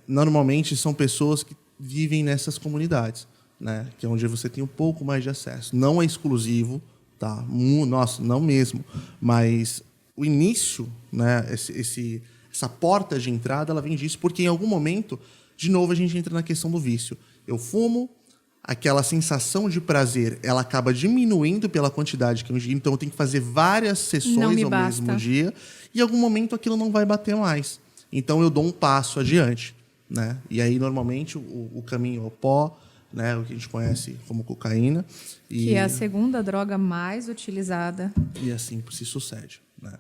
Normalmente são pessoas que vivem nessas comunidades, né? Que é onde você tem um pouco mais de acesso. Não é exclusivo, tá? Nossa, não mesmo, mas o início, né, essa porta de entrada, ela vem disso, porque em algum momento, de novo, a gente entra na questão do vício. Eu fumo, aquela sensação de prazer, ela acaba diminuindo pela quantidade que eu ingiro, então eu tenho que fazer várias sessões ao mesmo dia, e em algum momento aquilo não vai bater mais. Então eu dou um passo adiante, né? E aí, normalmente, o caminho é o pó, né? O que a gente conhece como cocaína. Que é a segunda droga mais utilizada. E assim se sucede, né?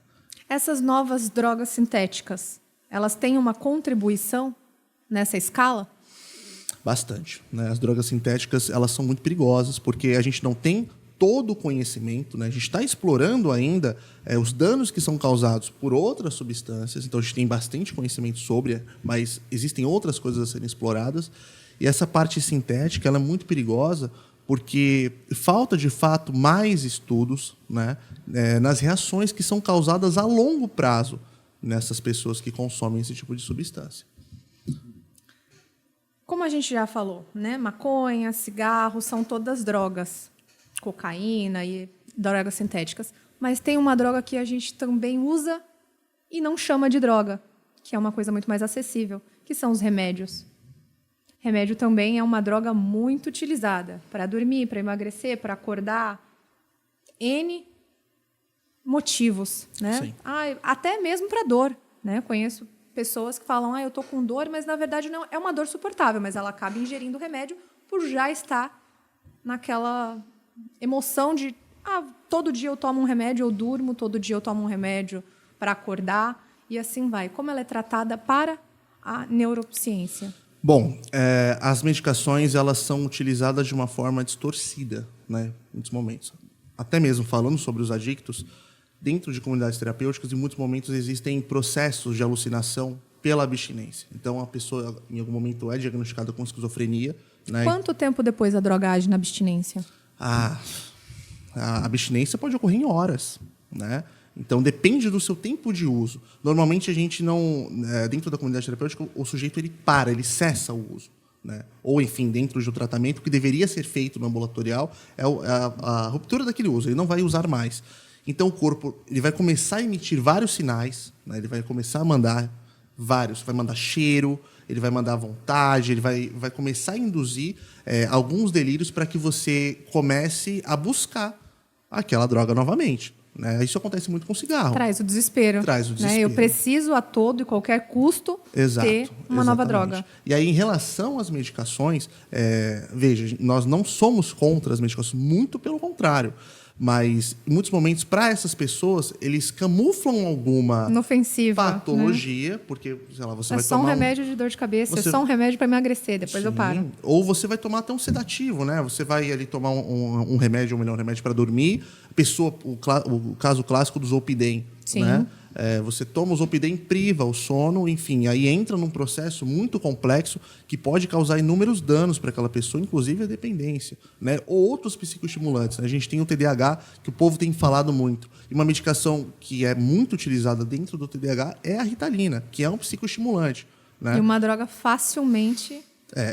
Essas novas drogas sintéticas, elas têm uma contribuição nessa escala? Bastante, né? As drogas sintéticas, elas são muito perigosas porque a gente não tem todo o conhecimento, né? A gente está explorando ainda os danos que são causados por outras substâncias, então a gente tem bastante conhecimento sobre, mas existem outras coisas a serem exploradas. E essa parte sintética, ela é muito perigosa porque falta, de fato, mais estudos, né? Nas reações que são causadas a longo prazo nessas pessoas que consomem esse tipo de substância. Como a gente já falou, né? Maconha, cigarro, são todas drogas. Cocaína e drogas sintéticas. Mas tem uma droga que a gente também usa e não chama de droga, que é uma coisa muito mais acessível, que são os remédios. Remédio também é uma droga muito utilizada para dormir, para emagrecer, para acordar. N motivos, né? Sim. Até mesmo para dor, né? Conheço pessoas que falam, eu estou com dor, mas na verdade não é uma dor suportável, mas ela acaba ingerindo o remédio por já estar naquela emoção de todo dia eu tomo um remédio, eu durmo, todo dia eu tomo um remédio para acordar, e assim vai. Como ela é tratada para a neurociência? Bom, as medicações, elas são utilizadas de uma forma distorcida, né, em muitos momentos. Até mesmo falando sobre os adictos, dentro de comunidades terapêuticas, em muitos momentos existem processos de alucinação pela abstinência. Então, a pessoa, em algum momento, é diagnosticada com esquizofrenia. Né? Quanto tempo depois a droga age na abstinência? A abstinência pode ocorrer em horas, né? Então, depende do seu tempo de uso. Normalmente, a gente não... dentro da comunidade terapêutica, o sujeito ele cessa o uso. Né? Ou, enfim, dentro de um tratamento que deveria ser feito no ambulatorial, é a ruptura daquele uso. Ele não vai usar mais. Então, o corpo ele vai começar a emitir vários sinais, né? Ele vai começar a mandar vários. Vai mandar cheiro, ele vai mandar vontade, ele vai começar a induzir alguns delírios para que você comece a buscar aquela droga novamente. Né? Isso acontece muito com cigarro. Traz o desespero. Traz o desespero. Né? Eu preciso a todo e qualquer custo ter uma nova droga. E aí, em relação às medicações, veja, nós não somos contra as medicações, muito pelo contrário. Mas, em muitos momentos, para essas pessoas, eles camuflam alguma inofensiva, patologia, né? Porque, sei lá, você vai só tomar um remédio de dor de cabeça, é só um remédio para emagrecer, depois eu paro. Ou você vai tomar até um sedativo, né? Você vai ali tomar um remédio, um remédio para dormir. O caso clássico do Zolpidem, sim. Né? Você toma o Zolpidem, priva o sono, enfim, aí entra num processo muito complexo que pode causar inúmeros danos para aquela pessoa, inclusive a dependência, né? Ou outros psicoestimulantes. Né? A gente tem o TDAH, que o povo tem falado muito. E uma medicação que é muito utilizada dentro do TDAH é a Ritalina, que é um psicoestimulante. Né? E uma droga facilmente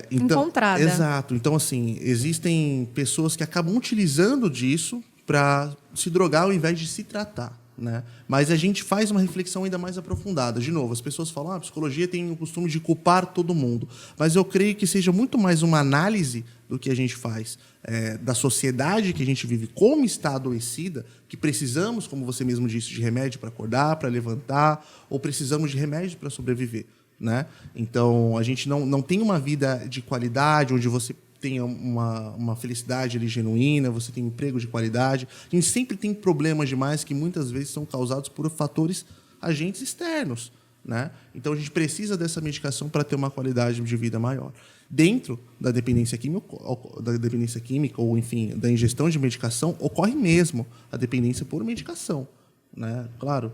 encontrada. Exato. Então, assim, existem pessoas que acabam utilizando disso para se drogar ao invés de se tratar. Né? Mas a gente faz uma reflexão ainda mais aprofundada. De novo, as pessoas falam a psicologia tem o costume de culpar todo mundo. Mas eu creio que seja muito mais uma análise do que a gente faz da sociedade que a gente vive, como está adoecida, que precisamos, como você mesmo disse, de remédio para acordar, para levantar, ou precisamos de remédio para sobreviver. Né? Então, a gente não tem uma vida de qualidade, onde você tenha uma felicidade ali genuína, você tem um emprego de qualidade. A gente sempre tem problemas demais que muitas vezes são causados por fatores, agentes externos. Né? Então, a gente precisa dessa medicação para ter uma qualidade de vida maior. Dentro da dependência química, ou, enfim, da ingestão de medicação, ocorre mesmo a dependência por medicação. Né? Claro,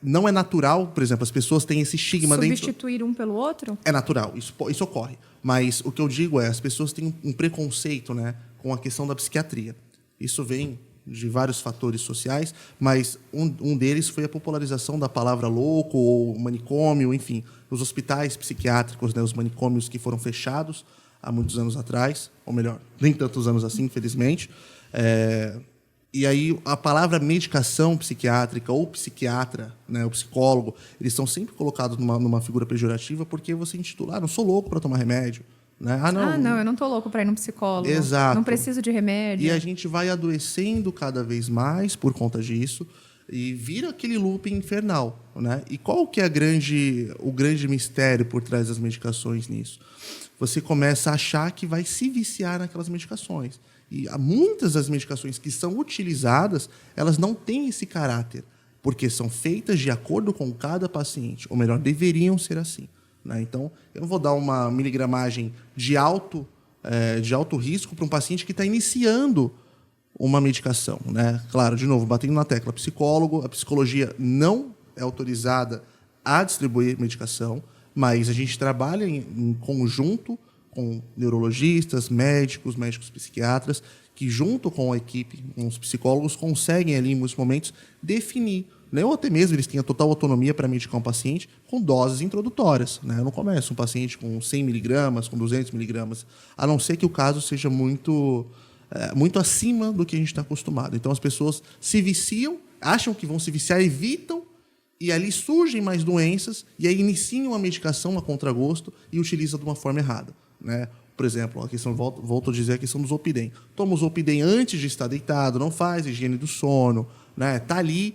não é natural, por exemplo, as pessoas têm esse estigma substituir um pelo outro? É natural, isso ocorre. Mas o que eu digo as pessoas têm um preconceito, né, com a questão da psiquiatria. Isso vem de vários fatores sociais, mas um deles foi a popularização da palavra louco ou manicômio, enfim, os hospitais psiquiátricos, né, os manicômios que foram fechados há muitos anos atrás, ou melhor, nem tantos anos assim, infelizmente. E aí a palavra medicação psiquiátrica ou psiquiatra, né, o psicólogo, eles são sempre colocados numa figura pejorativa porque você intitula, não sou louco para tomar remédio. Né? Não, eu não estou louco para ir no psicólogo. Exato. Não preciso de remédio. E a gente vai adoecendo cada vez mais por conta disso e vira aquele loop infernal. Né? E qual que é o grande mistério por trás das medicações nisso? Você começa a achar que vai se viciar naquelas medicações. E muitas das medicações que são utilizadas, elas não têm esse caráter, porque são feitas de acordo com cada paciente. Ou melhor, deveriam ser assim. Né? Então, eu não vou dar uma miligramagem de alto risco para um paciente que está iniciando uma medicação. Né? Claro, de novo, batendo na tecla psicólogo, a psicologia não é autorizada a distribuir medicação, mas a gente trabalha em conjunto com neurologistas, médicos psiquiatras, que junto com a equipe, com os psicólogos, conseguem ali, em muitos momentos, definir, né? Ou até mesmo eles têm a total autonomia para medicar um paciente com doses introdutórias. Né? Eu não começo um paciente com 100 miligramas, com 200 miligramas, a não ser que o caso seja muito acima do que a gente está acostumado. Então, as pessoas se viciam, acham que vão se viciar, evitam, e ali surgem mais doenças, e aí iniciam a medicação a contragosto e utilizam de uma forma errada. Né? Por exemplo, a questão, volto a dizer a questão do Zolpidem. Toma o Zolpidem antes de estar deitado, não faz higiene do sono, né? Tá ali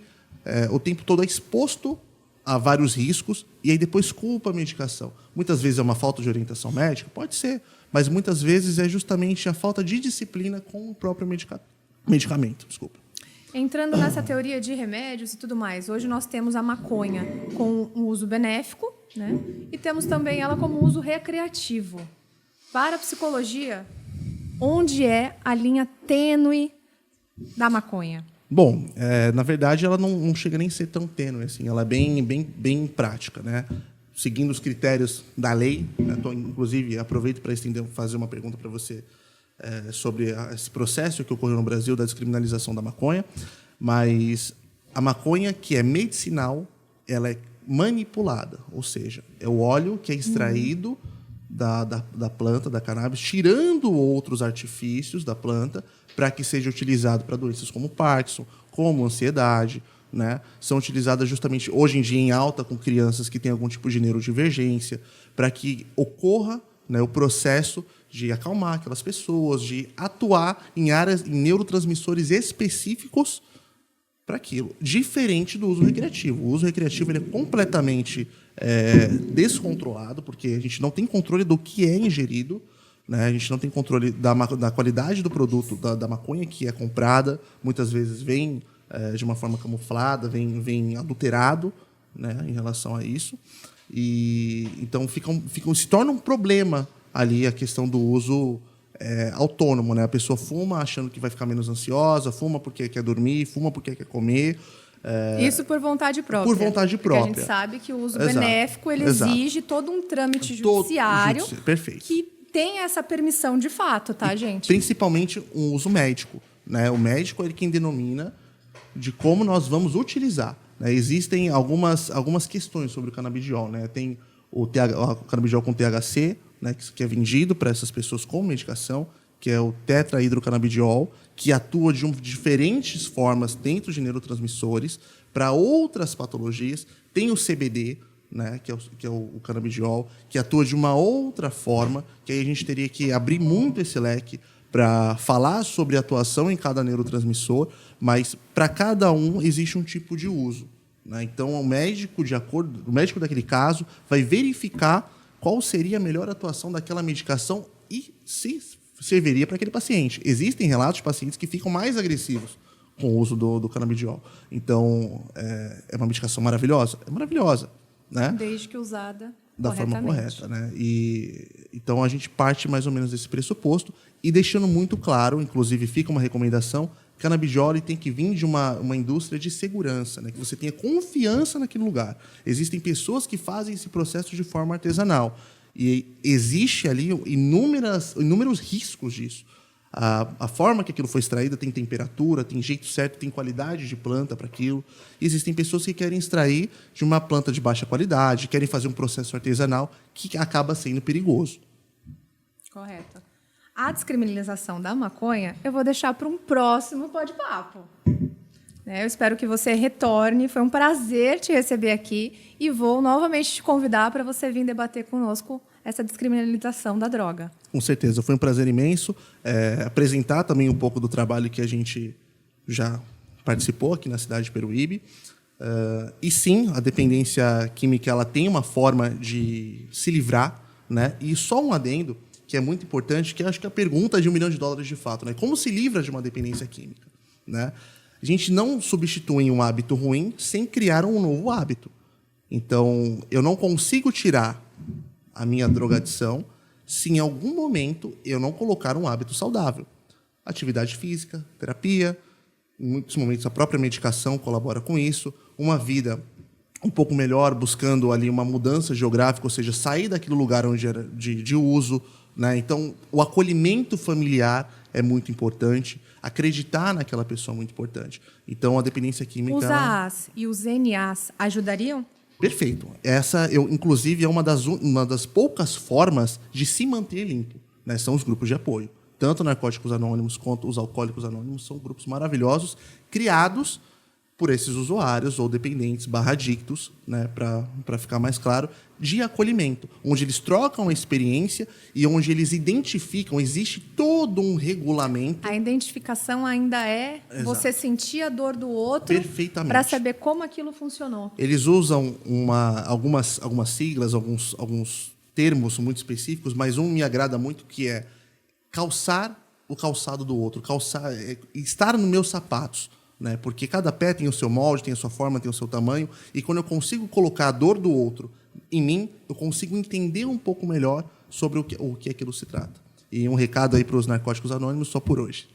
o tempo todo exposto a vários riscos e aí depois culpa a medicação. Muitas vezes é uma falta de orientação médica, pode ser, mas muitas vezes é justamente a falta de disciplina com o próprio medicamento. Desculpa. Entrando nessa teoria de remédios e tudo mais, hoje nós temos a maconha com um uso benéfico, né? E temos também ela como uso recreativo. Para a psicologia, onde é a linha tênue da maconha? Bom, na verdade, ela não chega nem a ser tão tênue assim. Ela é bem prática, né? Seguindo os critérios da lei. Né? Inclusive, aproveito para fazer uma pergunta para você sobre esse processo que ocorreu no Brasil da descriminalização da maconha. Mas a maconha, que é medicinal, ela é manipulada. Ou seja, é o óleo que é extraído da planta, da cannabis, tirando outros artifícios da planta para que seja utilizado para doenças como Parkinson, como ansiedade. Né? São utilizadas justamente, hoje em dia, em alta com crianças que têm algum tipo de neurodivergência, para que ocorra, né, o processo de acalmar aquelas pessoas, de atuar em neurotransmissores específicos para aquilo, diferente do uso recreativo. O uso recreativo ele é completamente descontrolado, porque a gente não tem controle do que é ingerido, né? A gente não tem controle da qualidade do produto, da maconha que é comprada. Muitas vezes vem de uma forma camuflada, vem adulterado, né, em relação a isso. E então se torna um problema ali a questão do uso autônomo, né? A pessoa fuma achando que vai ficar menos ansiosa, fuma porque quer dormir, fuma porque quer comer. Isso por vontade própria. Por vontade própria. Porque a gente sabe que o uso Exato. benéfico ele exige todo um trâmite judiciário Perfeito. que tem essa permissão de fato, tá, gente? Principalmente um uso médico. Né? O médico é quem denomina de como nós vamos utilizar. Né? Existem algumas questões sobre o canabidiol. Né? Tem o canabidiol com THC, né, que é vendido para essas pessoas com medicação, que é o tetrahidrocanabidiol, que atua de diferentes formas dentro de neurotransmissores para outras patologias. Tem o CBD, né, que é o canabidiol, que atua de uma outra forma, que aí a gente teria que abrir muito esse leque para falar sobre a atuação em cada neurotransmissor, mas para cada um existe um tipo de uso. Né? Então, o médico daquele caso vai verificar qual seria a melhor atuação daquela medicação e se serviria para aquele paciente. Existem relatos de pacientes que ficam mais agressivos com o uso do canabidiol. Então, é uma medicação maravilhosa? É maravilhosa. Né? Desde que usada da forma correta. Né? Então, a gente parte mais ou menos desse pressuposto e deixando muito claro, inclusive fica uma recomendação, canabidiol tem que vir de uma indústria de segurança, né? Que você tenha confiança naquele lugar. Existem pessoas que fazem esse processo de forma artesanal. E existe ali inúmeros riscos disso. A forma que aquilo foi extraída tem temperatura, tem jeito certo, tem qualidade de planta para aquilo. Existem pessoas que querem extrair de uma planta de baixa qualidade, querem fazer um processo artesanal que acaba sendo perigoso. Correto. A descriminalização da maconha eu vou deixar para um próximo Pode-Papo. Eu espero que você retorne. Foi um prazer te receber aqui e vou novamente te convidar para você vir debater conosco essa descriminalização da droga. Com certeza, foi um prazer imenso apresentar também um pouco do trabalho que a gente já participou aqui na cidade de Peruíbe. E sim, a dependência química ela tem uma forma de se livrar, né? E só um adendo, que é muito importante, que acho que é a pergunta de $1 milhão de fato, né? Como se livra de uma dependência química, né? A gente não substitui um hábito ruim sem criar um novo hábito. Então, eu não consigo tirar a minha drogadição se em algum momento eu não colocar um hábito saudável. Atividade física, terapia, em muitos momentos a própria medicação colabora com isso, uma vida um pouco melhor, buscando ali uma mudança geográfica, ou seja, sair daquele lugar onde era de uso, né? Então, o acolhimento familiar é muito importante, acreditar naquela pessoa é muito importante. Então, a dependência química... Os AAs e os NAs ajudariam? Perfeito. Essa, inclusive, é uma das poucas formas de se manter limpo, né? São os grupos de apoio. Tanto Narcóticos Anônimos quanto os Alcoólicos Anônimos são grupos maravilhosos, criados por esses usuários ou dependentes /adictos, né, para ficar mais claro, de acolhimento, onde eles trocam a experiência e onde eles identificam, existe todo um regulamento. A identificação ainda é você sentir a dor do outro para saber como aquilo funcionou. Eles usam algumas siglas, alguns termos muito específicos, mas um me agrada muito, que é calçar o calçado do outro, estar nos meus sapatos, né? Porque cada pé tem o seu molde, tem a sua forma, tem o seu tamanho, e quando eu consigo colocar a dor do outro em mim, eu consigo entender um pouco melhor sobre o que aquilo se trata. E um recado aí para os Narcóticos Anônimos só por hoje.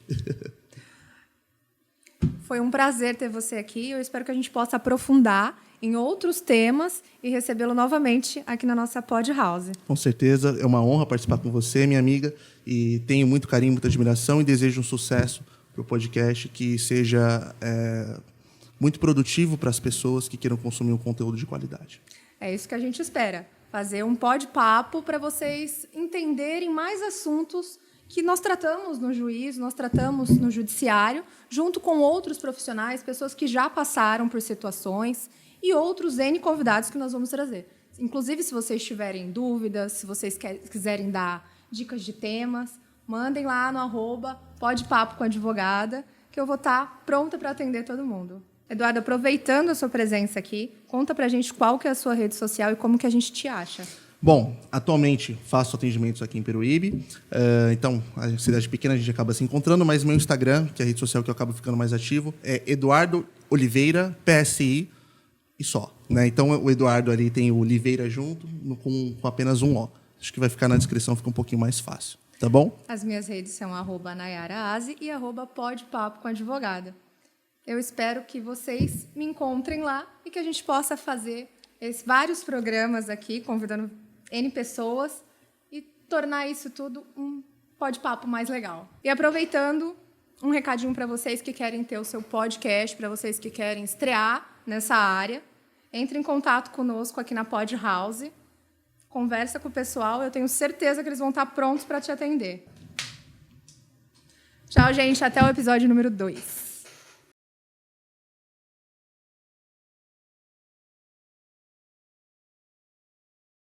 Foi um prazer ter você aqui. Eu espero que a gente possa aprofundar em outros temas e recebê-lo novamente aqui na nossa Pod House. Com certeza, é uma honra participar com você, minha amiga, e tenho muito carinho, muita admiração e desejo um sucesso para o podcast que seja muito produtivo para as pessoas que queiram consumir um conteúdo de qualidade. É isso que a gente espera, fazer um pod-papo para vocês entenderem mais assuntos que nós tratamos no juízo, nós tratamos no judiciário, junto com outros profissionais, pessoas que já passaram por situações e outros N convidados que nós vamos trazer. Inclusive, se vocês tiverem dúvidas, se vocês quiserem dar dicas de temas, mandem lá no @podpapo com advogada, que eu vou estar pronta para atender todo mundo. Eduardo, aproveitando a sua presença aqui, conta para a gente qual que é a sua rede social e como que a gente te acha. Bom, atualmente faço atendimentos aqui em Peruíbe, então a cidade pequena a gente acaba se encontrando, mas meu Instagram, que é a rede social que eu acabo ficando mais ativo, é Eduardo Oliveira, PSI, e só, né? Então o Eduardo ali tem o Oliveira junto, com apenas um O. Acho que vai ficar na descrição, fica um pouquinho mais fácil. Tá bom? As minhas redes são @nayaraase e @podpapo com advogada. Eu espero que vocês me encontrem lá e que a gente possa fazer vários programas aqui, convidando N pessoas e tornar isso tudo um podpapo mais legal. E aproveitando, um recadinho para vocês que querem ter o seu podcast, para vocês que querem estrear nessa área, entre em contato conosco aqui na Pod House. Conversa com o pessoal, eu tenho certeza que eles vão estar prontos para te atender. Tchau, gente. Até o episódio número 2.